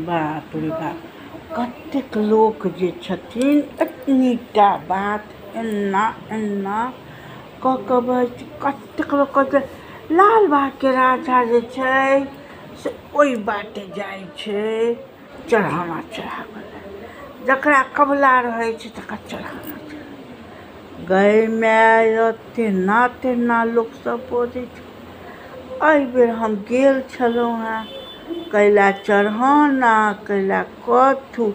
बाप रे बाप, कतेक लोक जे छथिन एतनीटा बात एना एना कऽ कऽ बजैत, कतेक लोक कहतै लाल बागके राजा जे छै से ओहि बाटे जाइ छै चढ़ाना चढ़ाबै लए, जकरा कबला रहै छै तकरा चढ़ाना चढ़ाबै। गै माय तेना तेना लोकसभ बजै छै। एहि बेर हम गेल छलहुँ हेँ कैला चढ़ाना कैला कथु,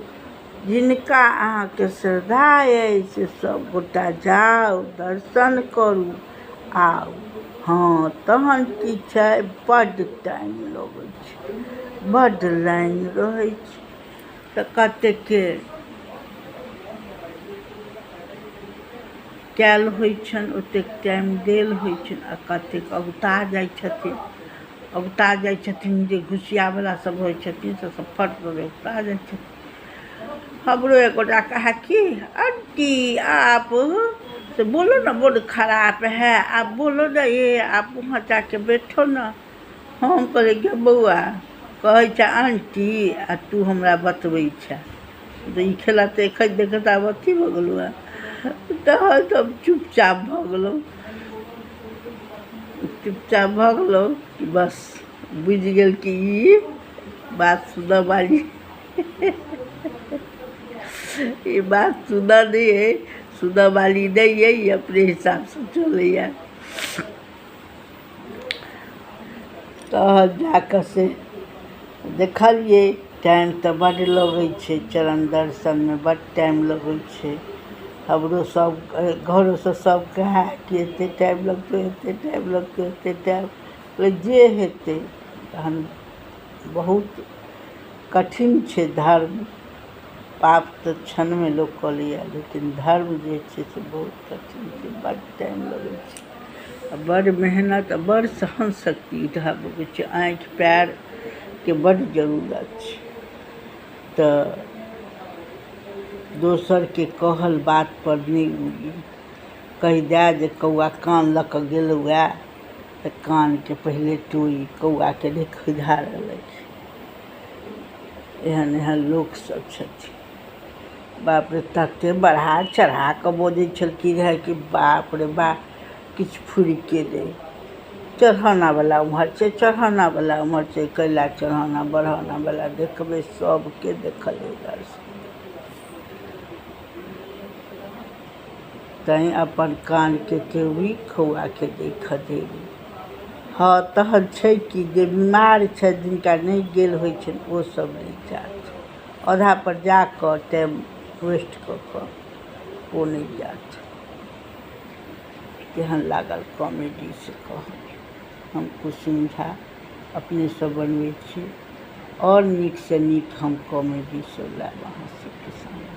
जिनका अहाँके श्रद्धा अइ से सभगोटा जाउ दर्शन करू आउ। हाँ तहन की छै, बड्ड टाइम लगै छै, बड्ड लाइन रहै छै, तऽ कतेकके कयल होइ छनि, ओतेक टाइम देल होइ छनि, आ कतेक अगुता जाइ छथिन। अगुता जाइ छथिन जे घुसियावला सब होइ छथिन से सब फट दऽ अगुता जाइ छथिन। हमरो एक गोटा कहा कि आंटी आप से बोलो ना बोर्ड खराब है, आप बोलो ना ये, आप वहाँ जाके बैठो ना। हम कहलिए गे बौआ, कहै छै आंटी आ तू हमरा बतबै छै, तऽ ई खेला तऽ देखैत देखैत आब अथी भऽ गेलहुँ हेँ। तहन तऽ हम चुपचाप भऽ गेलहुँ, चुपचाप भऽ गेलहुँ कि बस बुझि गेल कि ई बात सुनऽ वाली ये बात सुनऽ नहीं है, सुनऽ वाली नहीं है, ये अपने हिसाब से चलैया। तहन जाकऽ से देखलिए टाइम तऽ बड्ड लगै छै, चरण दर्शनमे बड्ड टाइम लगै छै। हमरो सब घरोसँ सब कहै कि एतेक टाइम लगतौ एतेक टाइम लगतौ एतेक टाइम, जे हेतै। तहन बहुत कठिन छै धर्म, पाप तऽ क्षणमे लोक कऽ लैए, लेकिन धर्म जे छै से बहुत कठिन छै, बड्ड टाइम लगै छै, आ बड्ड मेहनत आ बड्ड सहन शक्ति उठाबऽके छै, आँखि पैरके बड्ड जरूरत छै। तऽ दोसरके कहल बातपर नहि उड़ी, कहि दए जे कौआ कान लऽ कऽ गेलहुए तऽ कानके पहिले टोई, कौआके नहि खौझारल अछि। एहन एहन लोकसभ छथिन, बाप रे ततेक बढ़ा चढ़ा कऽ बजै छलखिन हेँ कि बाप रे बाप किछु फुरिके नहि। चढ़ानावला उम्हर छै, चढ़ानावला उम्हर छै, कैला चढ़ाना बढ़ानावला देखबै सबके देखल दर्शन। तैँ अपन कानके टेउरी कौआके देखऽ देली। हाँ तहन छै कि जे बीमार छै, जिनका नहि गेल होइ छनि ओ सब नहि जात, आधापर जा कऽ टाइम वेस्ट कऽ कऽ ओ नहि जात। केहन लागल कॉमेडी से कहब, हम कुसुम झा अपनेसँ बनबै छी, आओर नीकसँ नीक हम कॉमेडी सब लायब अहाँ सबके सामने।